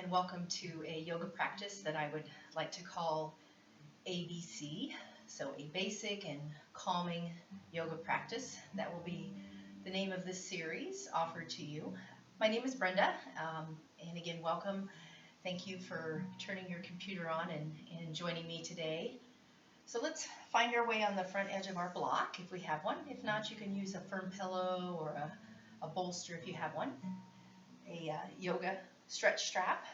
and welcome to a yoga practice that I would like to call ABC. So a basic and calming yoga practice. That will be the name of this series offered to you. My name is Brenda, and again, welcome. Thank you for turning your computer on and joining me today. So let's find our way on the front edge of our block if we have one. If not, you can use a firm pillow or a bolster if you have one. A yoga stretch strap.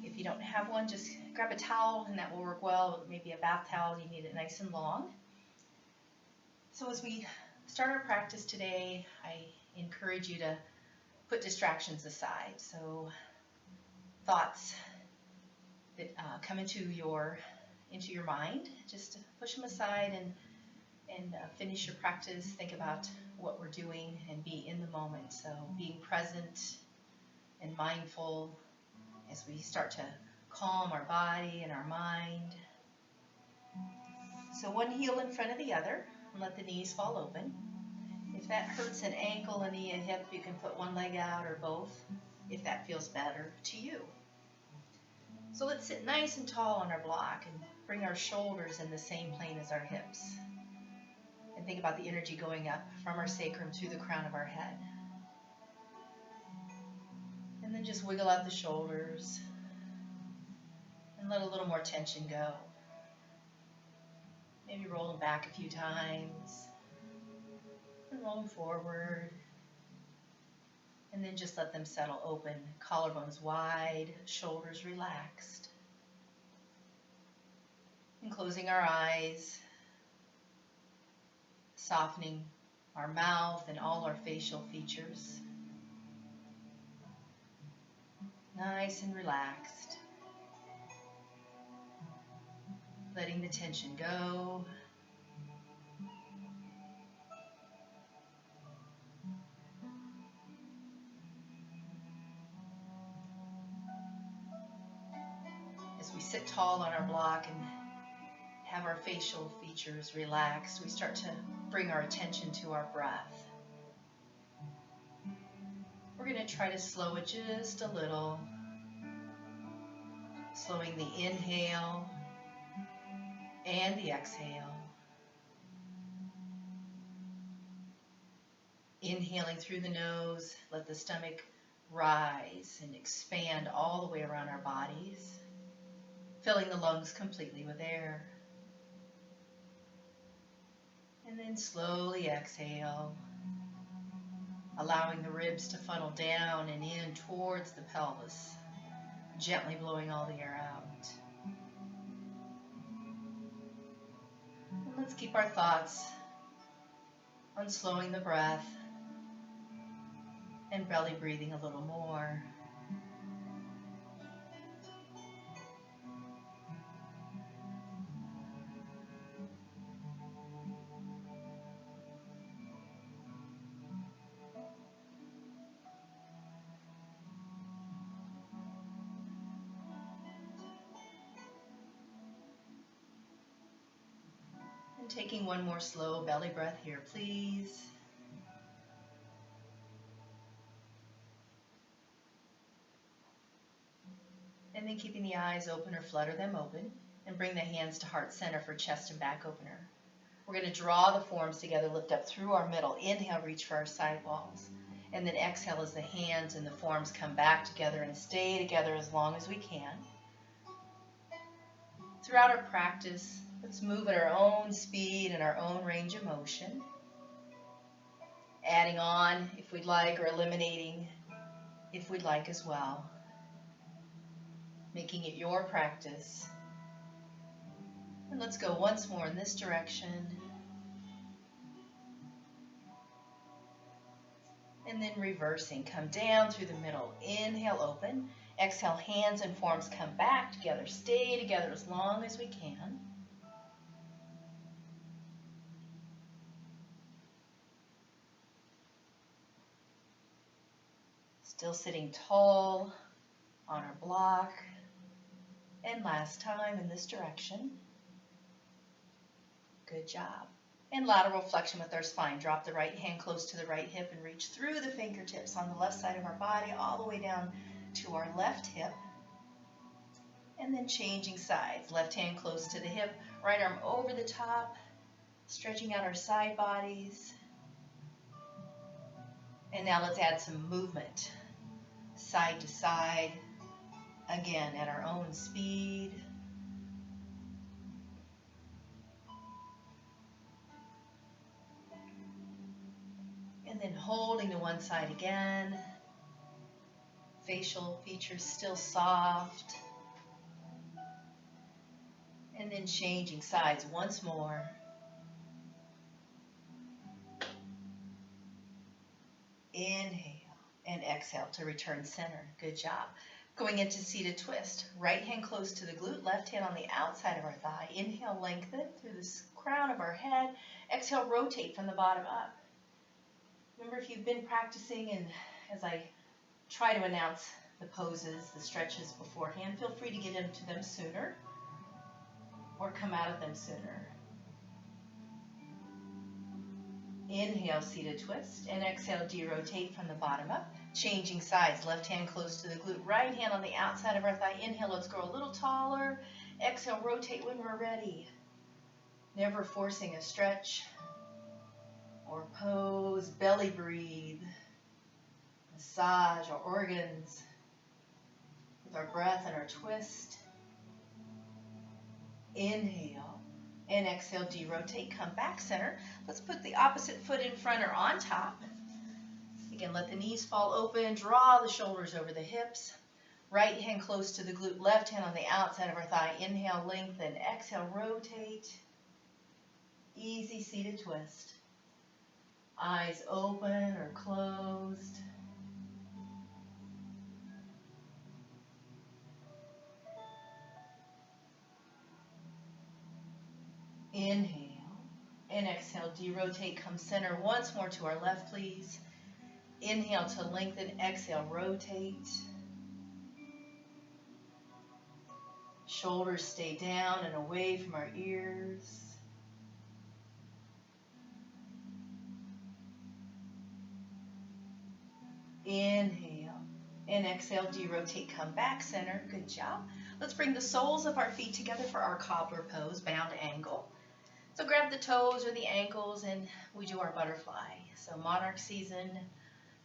If you don't have one, just grab a towel and that will work well. Maybe a bath towel, you need it nice and long. So as we start our practice today, I encourage you to put distractions aside. So thoughts that come into your mind, just push them aside and finish your practice. Think about what we're doing and be in the moment. So being present and mindful as we start to calm our body and our mind. So one heel in front of the other, and let the knees fall open. If that hurts an ankle, a knee, a hip, you can put one leg out or both, if that feels better to you. So let's sit nice and tall on our block and bring our shoulders in the same plane as our hips. And think about the energy going up from our sacrum to the crown of our head. And then just wiggle out the shoulders and let a little more tension go. Maybe roll them back a few times and roll them forward. And then just let them settle open. Collarbones wide, shoulders relaxed. And closing our eyes, softening our mouth and all our facial features. Nice and relaxed. Letting the tension go. As we sit tall on our block and have our facial features relaxed, we start to bring our attention to our breath. We're going to try to slow it just a little, slowing the inhale and the exhale. Inhaling through the nose, let the stomach rise and expand all the way around our bodies, filling the lungs completely with air. And then slowly exhale, allowing the ribs to funnel down and in towards the pelvis, gently blowing all the air out. And let's keep our thoughts on slowing the breath and belly breathing a little more. And taking one more slow belly breath here, please. And then keeping the eyes open or flutter them open, and bring the hands to heart center for chest and back opener. We're going to draw the forearms together, lift up through our middle. Inhale, reach for our side walls. And then exhale as the hands and the forearms come back together and stay together as long as we can. Throughout our practice, let's move at our own speed and our own range of motion. Adding on if we'd like, or eliminating if we'd like as well. Making it your practice. And let's go once more in this direction. And then reversing. Come down through the middle. Inhale, open. Exhale, hands and forearms come back together. Stay together as long as we can. Still sitting tall on our block. And last time in this direction. Good job. And lateral flexion with our spine. Drop the right hand close to the right hip and reach through the fingertips on the left side of our body all the way down to our left hip. And then changing sides. Left hand close to the hip, right arm over the top, stretching out our side bodies. And now let's add some movement. Side to side, again at our own speed. And then holding to one side again. Facial features still soft. And then changing sides once more. Inhale and exhale to return center. Good job. Going into seated twist. Right hand close to the glute, left hand on the outside of our thigh. Inhale, lengthen through the crown of our head. Exhale, rotate from the bottom up. Remember, if you've been practicing, and as I try to announce the poses, the stretches beforehand, feel free to get into them sooner or come out of them sooner. Inhale, seated twist, and exhale, derotate from the bottom up. Changing sides, left hand close to the glute, right hand on the outside of our thigh. Inhale, let's grow a little taller. Exhale, rotate when we're ready. Never forcing a stretch or pose. Belly breathe. Massage our organs with our breath and our twist. Inhale and exhale, derotate, come back center. Let's put the opposite foot in front or on top. Again, let the knees fall open, draw the shoulders over the hips. Right hand close to the glute, left hand on the outside of our thigh. Inhale, lengthen, exhale, rotate. Easy seated twist. Eyes open or closed. Inhale and exhale, derotate, come center once more to our left, please. Inhale to lengthen, exhale, rotate. Shoulders stay down and away from our ears. Inhale and exhale, derotate, come back center. Good job. Let's bring the soles of our feet together for our cobbler pose, bound angle. So grab the toes or the ankles and we do our butterfly. So monarch season,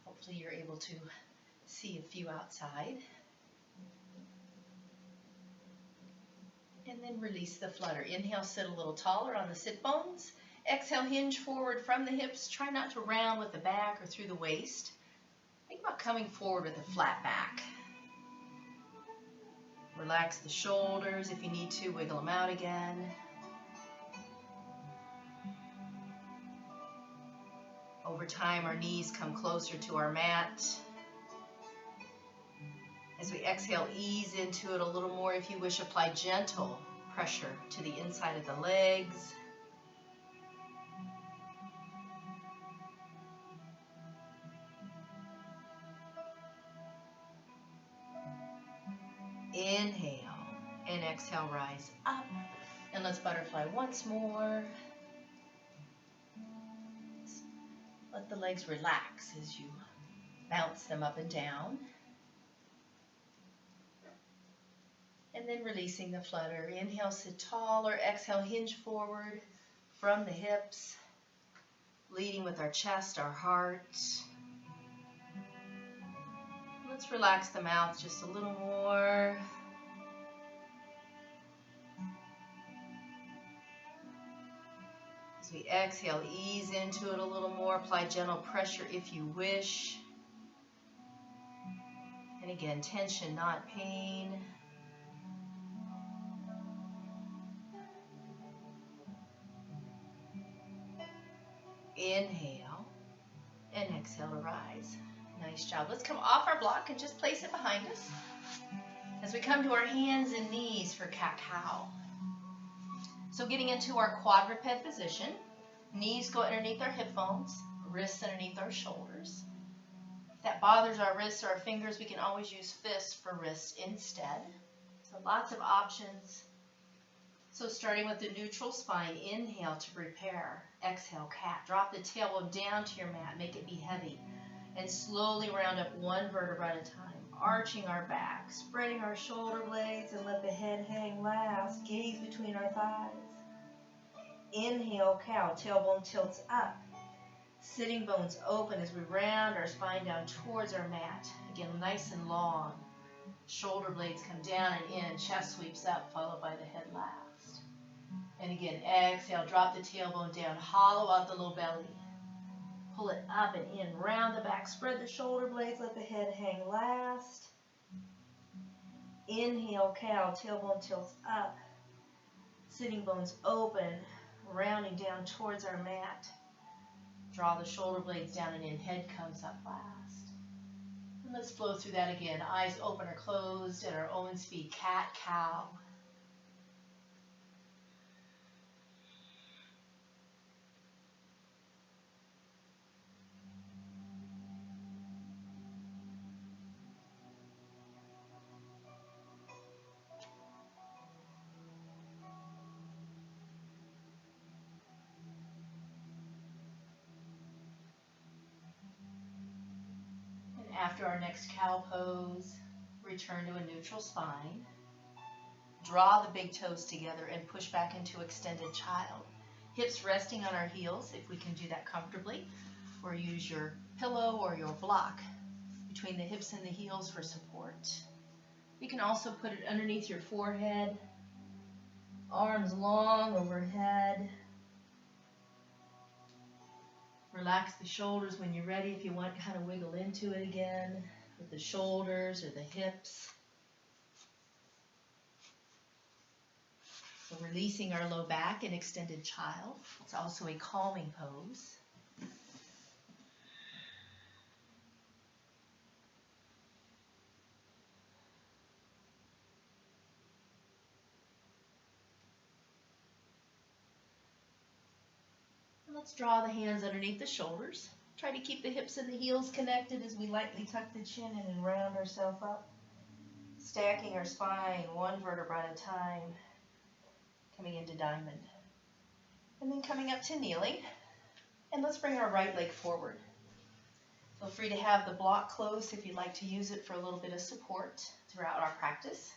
hopefully you're able to see a few outside. And then release the flutter. Inhale, sit a little taller on the sit bones. Exhale, hinge forward from the hips. Try not to round with the back or through the waist. Think about coming forward with a flat back. Relax the shoulders. If you need to, wiggle them out again. Over time, our knees come closer to our mat. As we exhale, ease into it a little more. If you wish, apply gentle pressure to the inside of the legs. Inhale and exhale, rise up. And let's butterfly once more. Let the legs relax as you bounce them up and down. And then releasing the flutter. Inhale, sit taller. Exhale, hinge forward from the hips. Leading with our chest, our heart. Let's relax the mouth just a little more. As we exhale, ease into it a little more. Apply gentle pressure if you wish. And again, tension, not pain. Inhale and exhale to rise. Nice job. Let's come off our block and just place it behind us as we come to our hands and knees for cat-cow. So getting into our quadruped position, knees go underneath our hip bones, wrists underneath our shoulders. If that bothers our wrists or our fingers, we can always use fists for wrists instead. So lots of options. So starting with the neutral spine, inhale to prepare. Exhale, cat. Drop the tailbone down to your mat. Make it be heavy. And slowly round up one vertebra at a time. arching our back, spreading our shoulder blades, and let the head hang last. Gaze between our thighs. Inhale, cow, tailbone tilts up. Sitting bones open as we round our spine down towards our mat. Again, nice and long. Shoulder blades come down and in, chest sweeps up, followed by the head last. And again, exhale, drop the tailbone down, hollow out the low belly. Pull it up and in, round the back, spread the shoulder blades, let the head hang last. Inhale, cow, tailbone tilts up. Sitting bones open, rounding down towards our mat. Draw the shoulder blades down and in, head comes up last. And let's flow through that again. Eyes open or closed at our own speed. Cat, cow. After our next cow pose, return to a neutral spine. Draw the big toes together and push back into extended child. Hips resting on our heels if we can do that comfortably, or use your pillow or your block between the hips and the heels for support. You can also put it underneath your forehead, arms long overhead. Relax the shoulders when you're ready. If you want, kind of wiggle into it again with the shoulders or the hips. So releasing our low back in extended child. It's also a calming pose. Let's draw the hands underneath the shoulders. Try to keep the hips and the heels connected as we lightly tuck the chin in and round ourselves up. Stacking our spine one vertebra at a time. Coming into diamond. And then coming up to kneeling. And let's bring our right leg forward. Feel free to have the block close if you'd like to use it for a little bit of support throughout our practice.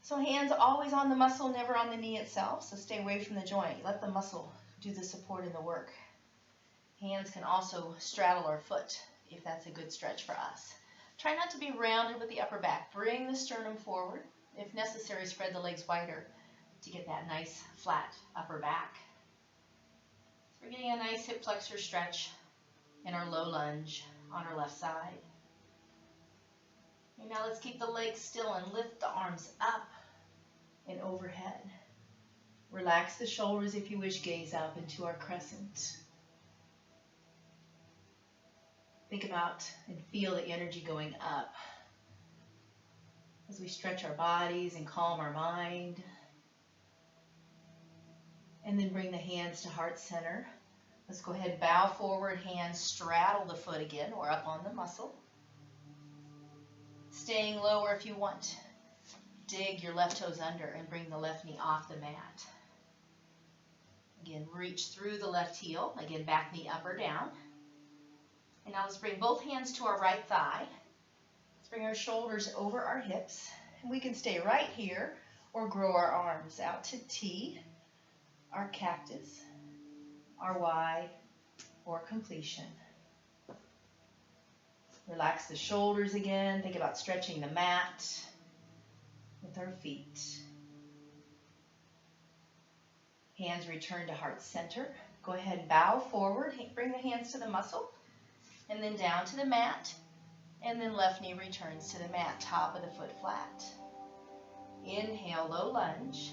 So hands always on the muscle, never on the knee itself. So stay away from the joint. Let the muscle do the support in the work. Hands can also straddle our foot if that's a good stretch for us. Try not to be rounded with the upper back. Bring the sternum forward. If necessary, spread the legs wider to get that nice flat upper back. So we're getting a nice hip flexor stretch in our low lunge on our left side. And now let's keep the legs still and lift the arms up and overhead. Relax the shoulders if you wish, gaze up into our crescent. Think about and feel the energy going up as we stretch our bodies and calm our mind. And then bring the hands to heart center. Let's go ahead and bow forward, hands straddle the foot again or up on the muscle. Staying lower if you want. Dig your left toes under and bring the left knee off the mat. Again, reach through the left heel. Again, back knee up or down. And now let's bring both hands to our right thigh. Let's bring our shoulders over our hips. And we can stay right here or grow our arms out to T, our cactus, our Y, or completion. Relax the shoulders again. Think about stretching the mat with our feet. Hands return to heart center. Go ahead and bow forward. Bring the hands to the muscle. And then down to the mat. And then left knee returns to the mat. Top of the foot flat. Inhale, low lunge.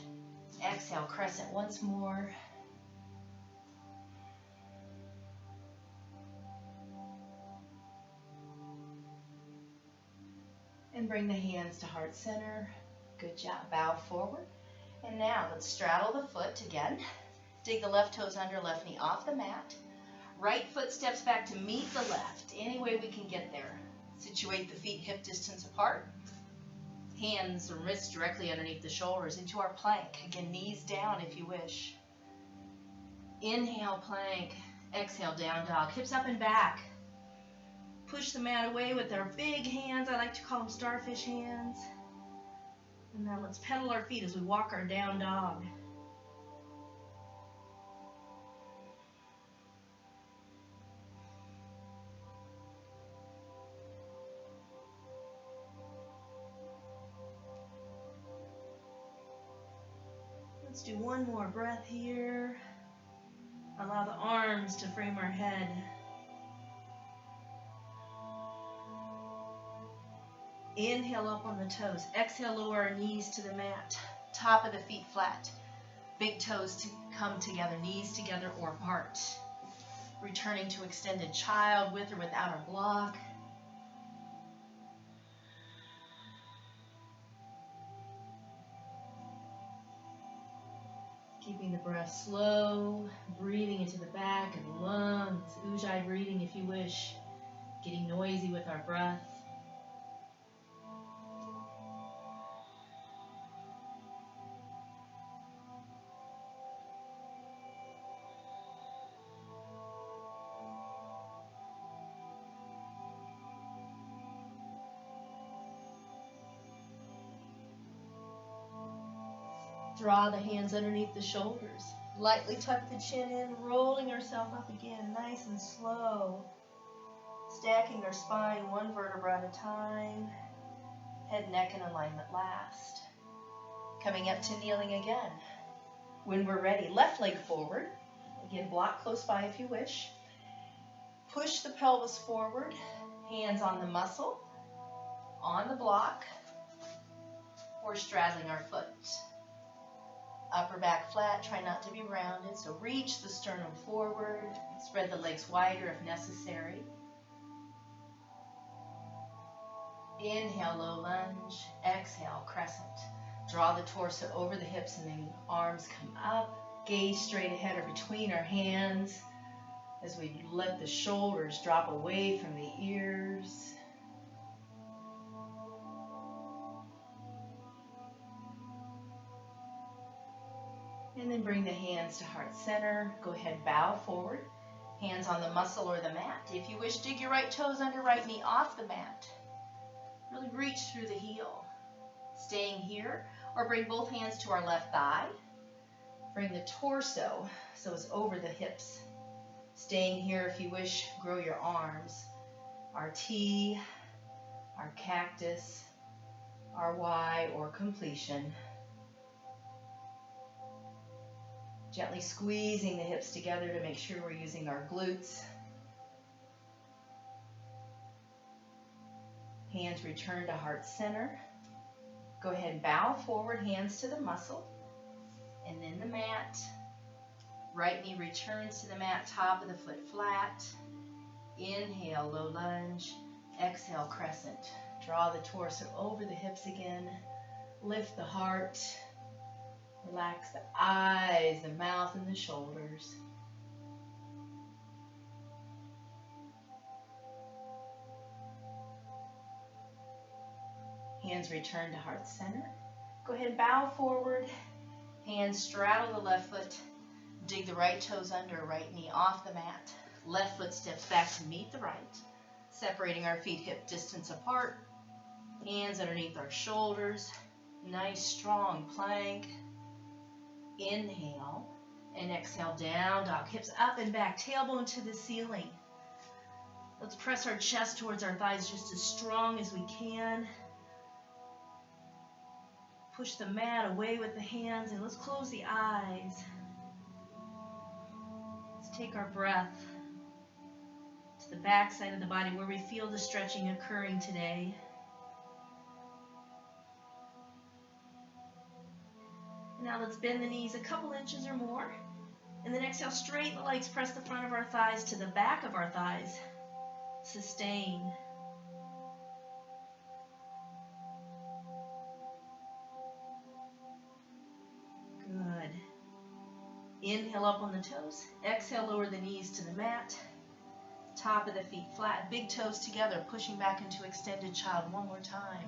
Exhale, crescent once more. And bring the hands to heart center. Good job. Bow forward. And now let's straddle the foot again. Dig the left toes under, left knee off the mat. Right foot steps back to meet the left. Any way we can get there. Situate the feet hip distance apart. Hands and wrists directly underneath the shoulders into our plank. Again, knees down if you wish. Inhale, plank. Exhale, down dog. Hips up and back. push the mat away with our big hands. I like to call them starfish hands. And now let's pedal our feet as we walk our down dog. Let's do one more breath here. Allow the arms to frame our head. Inhale up on the toes. Exhale, lower our knees to the mat. Top of the feet flat. Big toes to come together, knees together or apart. Returning to extended child with or without our block. Keeping the breath slow, breathing into the back and lungs, ujjayi breathing if you wish, getting noisy with our breath. Draw the hands underneath the shoulders. Lightly tuck the chin in, rolling ourselves up again, nice and slow. Stacking our spine one vertebra at a time. Head, neck, and alignment last. Coming up to kneeling again. When we're ready, left leg forward. Again, block close by if you wish. Push the pelvis forward. Hands on the muscle, on the block, or straddling our foot. Upper back flat, try not to be rounded, so reach the sternum forward, spread the legs wider if necessary. Inhale, low lunge, exhale, crescent. Draw the torso over the hips and the arms come up. Gaze straight ahead or between our hands as we let the shoulders drop away from the ears. And then bring the hands to heart center. Go ahead, bow forward. Hands on the muscle or the mat. If you wish, dig your right toes under right knee off the mat. Really reach through the heel. Staying here, or bring both hands to our left thigh. Bring the torso so it's over the hips. Staying here, if you wish, grow your arms. Our T, our cactus, our Y, or completion. Gently squeezing the hips together to make sure we're using our glutes. Hands return to heart center. Go ahead, bow forward, hands to the muscle, and then the mat. Right knee returns to the mat, top of the foot flat. Inhale, low lunge. Exhale, crescent. Draw the torso over the hips again. Lift the heart. Relax the eyes, the mouth, and the shoulders. Hands return to heart center. Go ahead, bow forward. Hands straddle the left foot. Dig the right toes under, right knee off the mat. Left foot steps back to meet the right. Separating our feet hip distance apart. Hands underneath our shoulders. Nice strong plank. Inhale and exhale, down dog. Hips up and back, tailbone to the ceiling. Let's press our chest towards our thighs just as strong as we can. Push the mat away with the hands and let's close the eyes. Let's take our breath to the back side of the body where we feel the stretching occurring today. Now let's bend the knees a couple inches or more. And then exhale, straighten the legs, press the front of our thighs to the back of our thighs. Sustain. Good. Inhale up on the toes. Exhale, lower the knees to the mat. Top of the feet flat. Big toes together, pushing back into extended child one more time.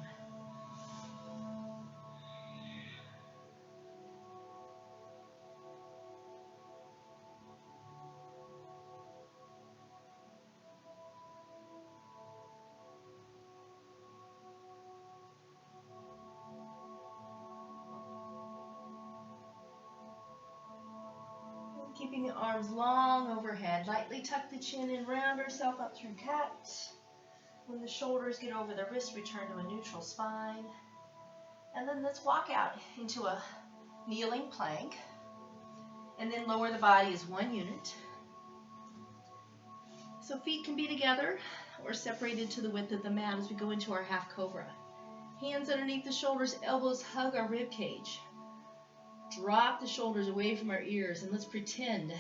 Keeping the arms long overhead. Lightly tuck the chin in, round ourselves up through cat. When the shoulders get over the wrist, return to a neutral spine. And then let's walk out into a kneeling plank. And then lower the body as one unit. So feet can be together or separated to the width of the mat as we go into our half cobra. Hands underneath the shoulders, elbows hug our rib cage. Drop the shoulders away from our ears and let's pretend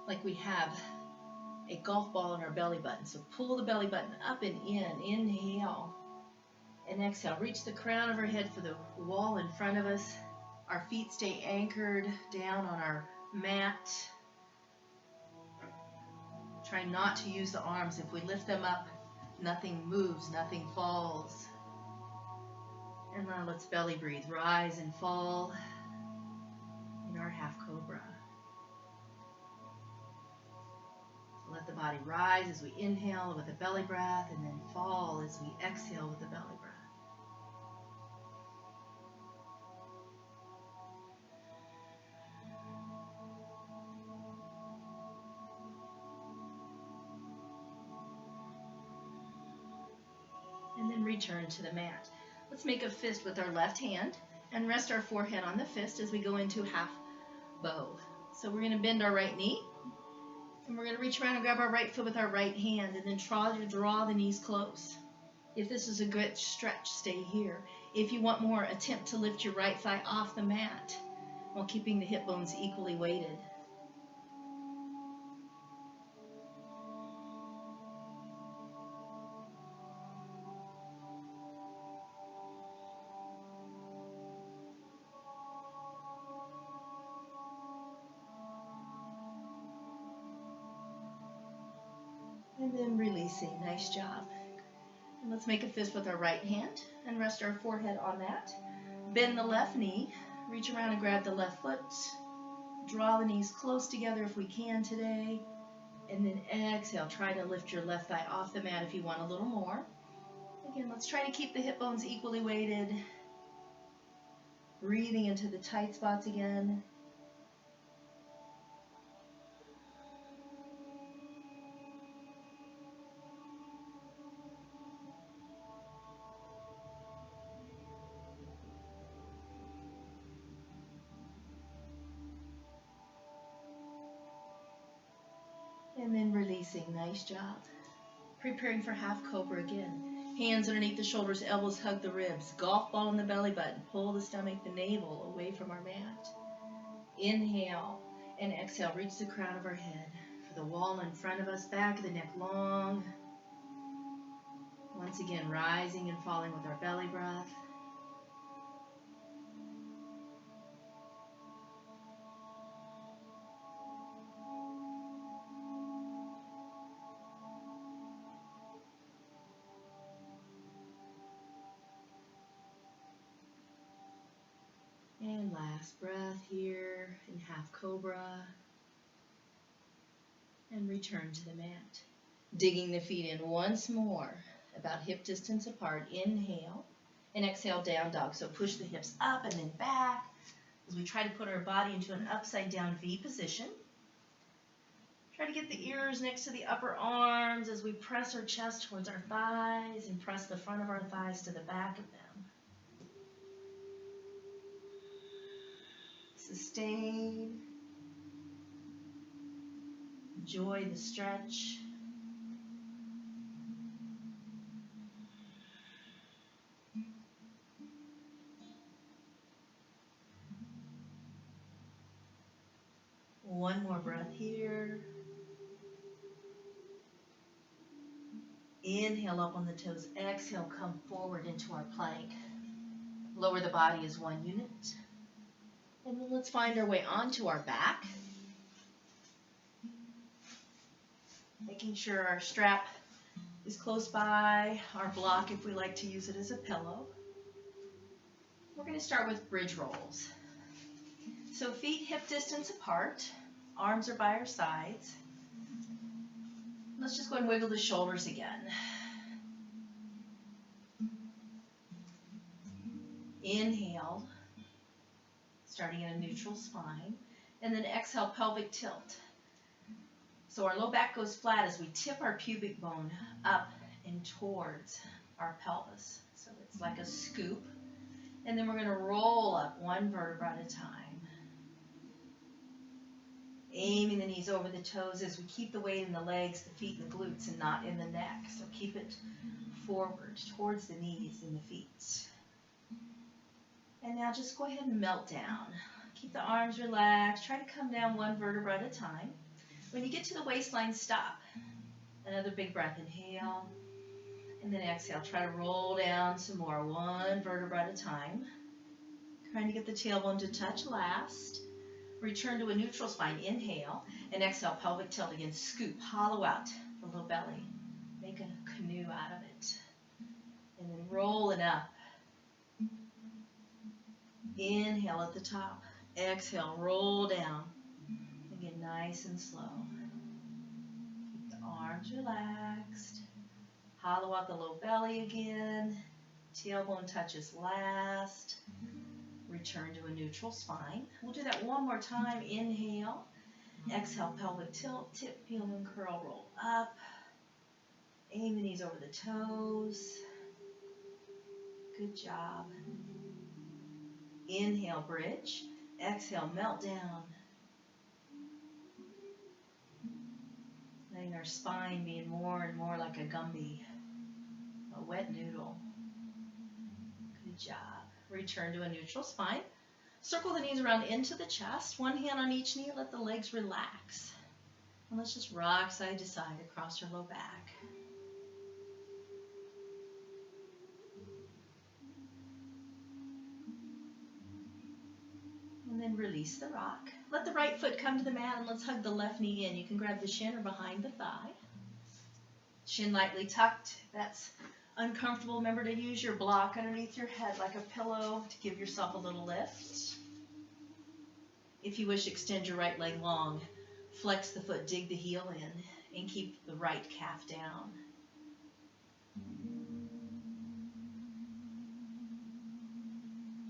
like we have a golf ball in our belly button. So pull the belly button up and in. Inhale and exhale. Reach the crown of our head for the wall in front of us. Our feet stay anchored down on our mat. Try not to use the arms. If we lift them up, nothing moves, nothing falls. And now let's belly breathe. Rise and fall in our half cobra. So let the body rise as we inhale with a belly breath and then fall as we exhale with a belly breath. And then return to the mat. Let's make a fist with our left hand and rest our forehead on the fist as we go into half bow. So we're going to bend our right knee and we're going to reach around and grab our right foot with our right hand and then try to draw the knees close. If this is a good stretch, stay here. If you want more, attempt to lift your right thigh off the mat while keeping the hip bones equally weighted. And then releasing. Nice job. And let's make a fist with our right hand and rest our forehead on that. Bend the left knee. Reach around and grab the left foot. Draw the knees close together if we can today. And then exhale. Try to lift your left thigh off the mat if you want a little more. Again, let's try to keep the hip bones equally weighted. Breathing into the tight spots again. And then releasing. Nice job. Preparing for half cobra again. Hands underneath the shoulders, elbows hug the ribs. Golf ball in the belly button. Pull the stomach, the navel away from our mat. Inhale and exhale. Reach the crown of our head for the wall in front of us. Back of the neck long. Once again, rising and falling with our belly breath. And last breath here in half cobra. And return to the mat. Digging the feet in once more, about hip distance apart. Inhale and exhale, down dog. So push the hips up and then back as we try to put our body into an upside down V position. Try to get the ears next to the upper arms as we press our chest towards our thighs and press the front of our thighs to the back of them. Sustain. Enjoy the stretch. One more breath here. Inhale up on the toes. Exhale, come forward into our plank. Lower the body as one unit. And then let's find our way onto our back. Making sure our strap is close by, our block if we like to use it as a pillow. We're going to start with bridge rolls. So feet hip distance apart, arms are by our sides. Let's just go and wiggle the shoulders again. Inhale, starting in a neutral spine. And then exhale, pelvic tilt. So our low back goes flat as we tip our pubic bone up and towards our pelvis. So it's like a scoop. And then we're going to roll up one vertebra at a time. Aiming the knees over the toes as we keep the weight in the legs, the feet, and the glutes, and not in the neck. So keep it forward towards the knees and the feet. And now just go ahead and melt down. Keep the arms relaxed. Try to come down one vertebra at a time. When you get to the waistline, stop. Another big breath. Inhale. And then exhale. Try to roll down some more. One vertebra at a time. Trying to get the tailbone to touch last. Return to a neutral spine. Inhale. And exhale. Pelvic tilt again. Scoop. Hollow out the low belly. Make a canoe out of it. And then roll it up. Inhale at the top. Exhale. Roll down. Again, nice and slow. Keep the arms relaxed. Hollow out the low belly again. Tailbone touches last. Return to a neutral spine. We'll do that one more time. Inhale. Exhale, pelvic tilt, tip, heel, and curl, roll up. Aim the knees over the toes. Good job. Inhale, bridge. Exhale, melt down. Letting our spine being more and more like a Gumby, a wet noodle. Good job. Return to a neutral spine. Circle the knees around into the chest. One hand on each knee. Let the legs relax. And let's just rock side to side across your low back. And then release the rock. Let the right foot come to the mat and let's hug the left knee in. You can grab the shin or behind the thigh. Shin lightly tucked. That's uncomfortable. Remember to use your block underneath your head like a pillow to give yourself a little lift. If you wish, extend your right leg long. Flex the foot, dig the heel in, and keep the right calf down.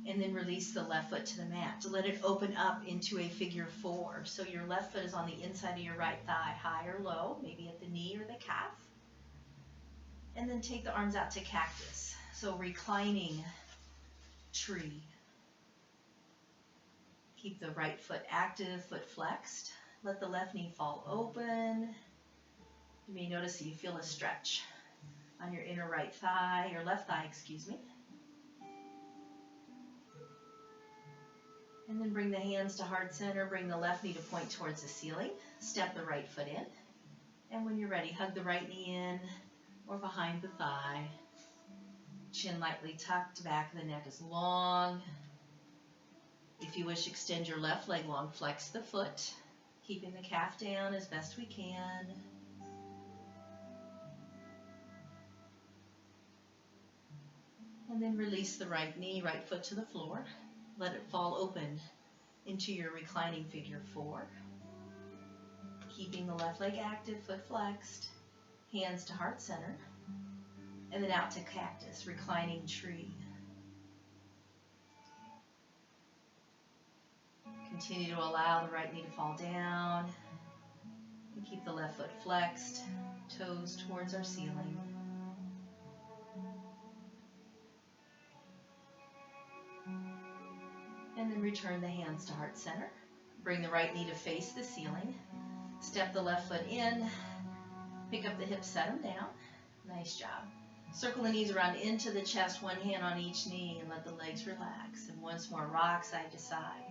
And then release the left foot to the mat to let it open up into a figure four. So your left foot is on the inside of your right thigh, high or low, maybe at the knee or the calf. And then take the arms out to cactus. So reclining tree. Keep the right foot active, foot flexed. Let the left knee fall open. You may notice that you feel a stretch on your inner right thigh, or left thigh, excuse me. And then bring the hands to heart center. Bring the left knee to point towards the ceiling. Step the right foot in. And when you're ready, hug the right knee in or behind the thigh. Chin lightly tucked, back of the neck is long. If you wish, extend your left leg long, flex the foot, keeping the calf down as best we can. And then release the right knee, right foot to the floor. Let it fall open into your reclining figure four. Keeping the left leg active, foot flexed, hands to heart center. And then out to cactus, reclining tree. Continue to allow the right knee to fall down. And keep the left foot flexed, toes towards our ceiling. And then return the hands to heart center. Bring the right knee to face the ceiling. Step the left foot in. Pick up the hips, set them down. Nice job. Circle the knees around into the chest, one hand on each knee, and let the legs relax. And once more, rock side to side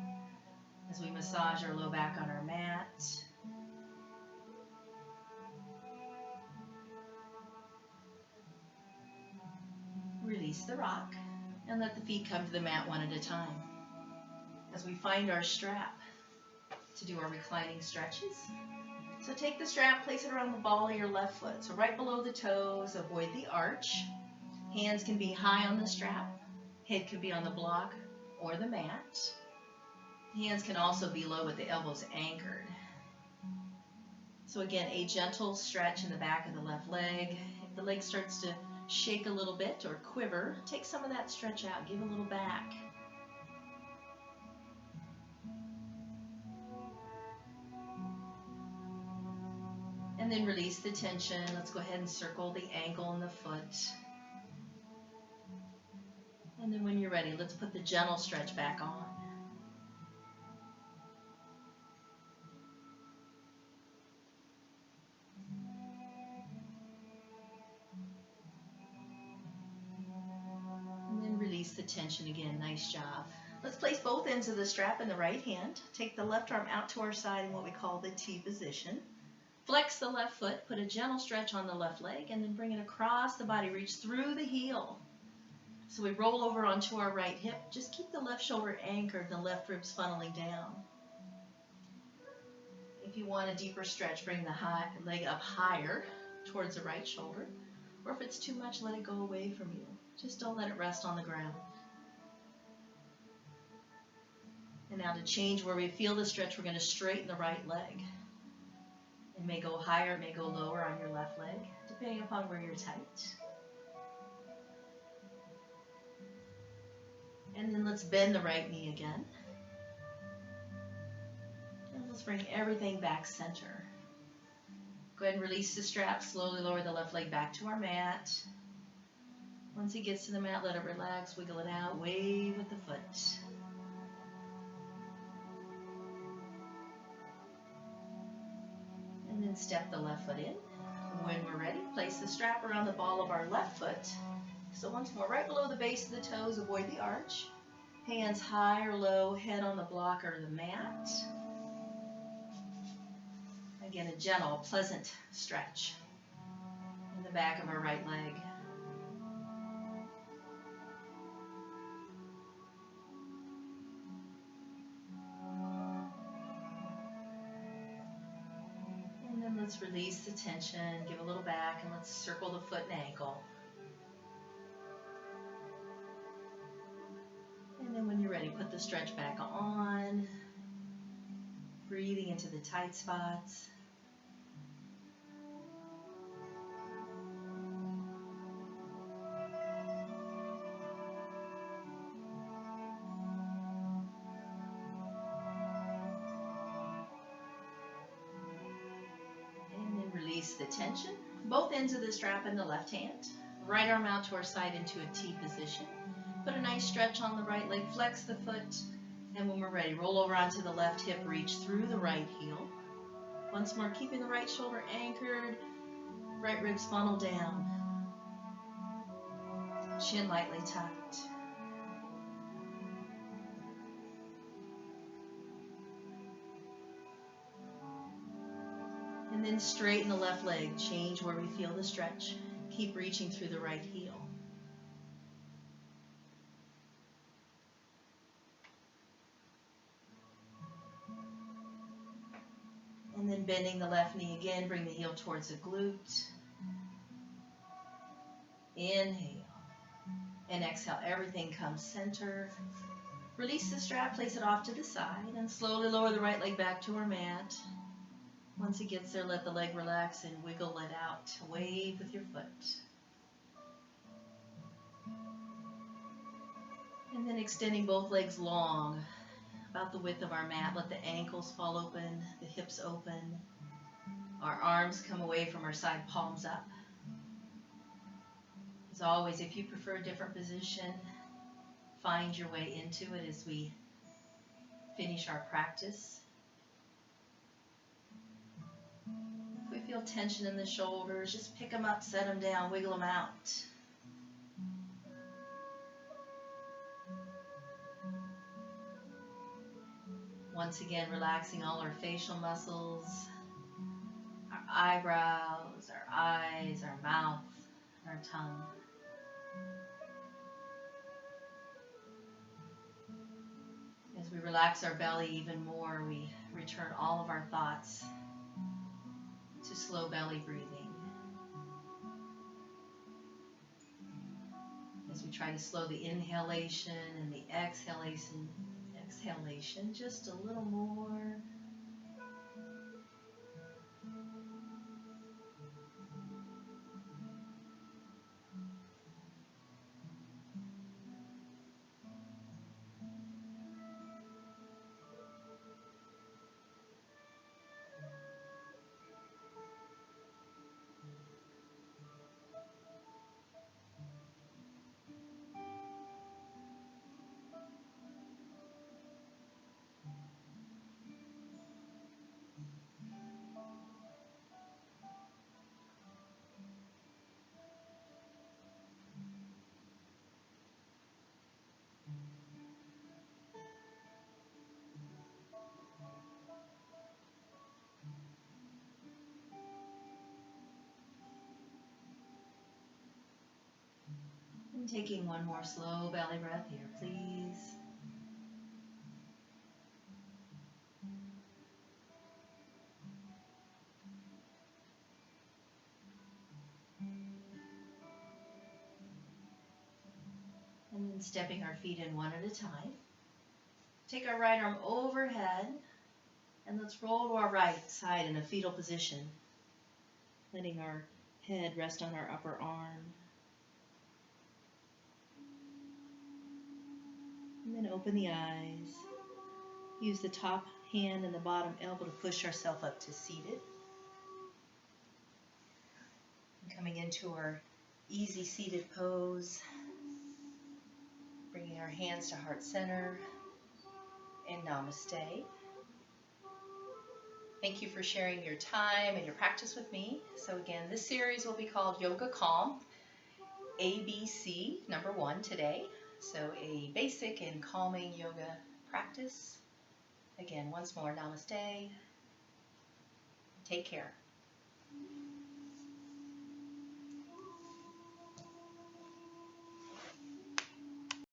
as we massage our low back on our mat. Release the rock and let the feet come to the mat one at a time. As we find our strap to do our reclining stretches. So take the strap, place it around the ball of your left foot. So right below the toes, avoid the arch. Hands can be high on the strap. Head can be on the block or the mat. Hands can also be low with the elbows anchored. So again, a gentle stretch in the back of the left leg. If the leg starts to shake a little bit or quiver, take some of that stretch out, give a little back. then release the tension. Let's go ahead and circle the ankle and the foot. And then when you're ready, let's put the gentle stretch back on. And then release the tension again. Nice job. Let's place both ends of the strap in the right hand. Take the left arm out to our side in what we call the T position. Flex the left foot, put a gentle stretch on the left leg, and then bring it across the body. Reach through the heel. So we roll over onto our right hip. Just keep the left shoulder anchored, the left ribs funneling down. If you want a deeper stretch, bring the leg up higher towards the right shoulder. Or if it's too much, let it go away from you. Just don't let it rest on the ground. And now to change where we feel the stretch, we're going to straighten the right leg. It may go higher, it may go lower on your left leg, depending upon where you're tight. And then let's bend the right knee again. And let's bring everything back center. Go ahead and release the strap. Slowly lower the left leg back to our mat. Once it gets to the mat, let it relax. Wiggle it out. Wave with the foot. And then step the left foot in. When we're ready, place the strap around the ball of our left foot. So once more, right below the base of the toes, avoid the arch. Hands high or low, head on the block or the mat. Again, a gentle, pleasant stretch in the back of our right leg. And then let's release the tension, give a little back, and let's circle the foot and ankle. And then when you're ready, put the stretch back on, breathing into the tight spots. And then release the tension. Both ends of the strap in the left hand. Right arm out to our side into a T position. Put a nice stretch on the right leg, flex the foot, and when we're ready, roll over onto the left hip, reach through the right heel. Once more, keeping the right shoulder anchored, right ribs funnel down, chin lightly tucked. And then straighten the left leg, change where we feel the stretch. Keep reaching through the right heel. And then bending the left knee again, bring the heel towards the glute. Inhale. And exhale, everything comes center. Release the strap, place it off to the side, and slowly lower the right leg back to our mat. Once it gets there, let the leg relax and wiggle it out. Wave with your foot. And then extending both legs long, about the width of our mat. Let the ankles fall open, the hips open. Our arms come away from our side, palms up. As always, if you prefer a different position, find your way into it as we finish our practice. If we feel tension in the shoulders, just pick them up, set them down, wiggle them out. Once again, relaxing all our facial muscles, our eyebrows, our eyes, our mouth, our tongue. As we relax our belly even more, we return all of our thoughts to slow belly breathing. As we try to slow the inhalation and the exhalation just a little more. And taking one more slow belly breath here, please. And then stepping our feet in one at a time. Take our right arm overhead and let's roll to our right side in a fetal position. Letting our head rest on our upper arm. And then open the eyes. Use the top hand and the bottom elbow to push ourselves up to seated. And coming into our easy seated pose. Bringing our hands to heart center and Namaste. Thank you for sharing your time and your practice with me. So again, this series will be called Yoga Calm, ABC, number 1 today. So a basic and calming yoga practice. Again, once more, Namaste. Take care.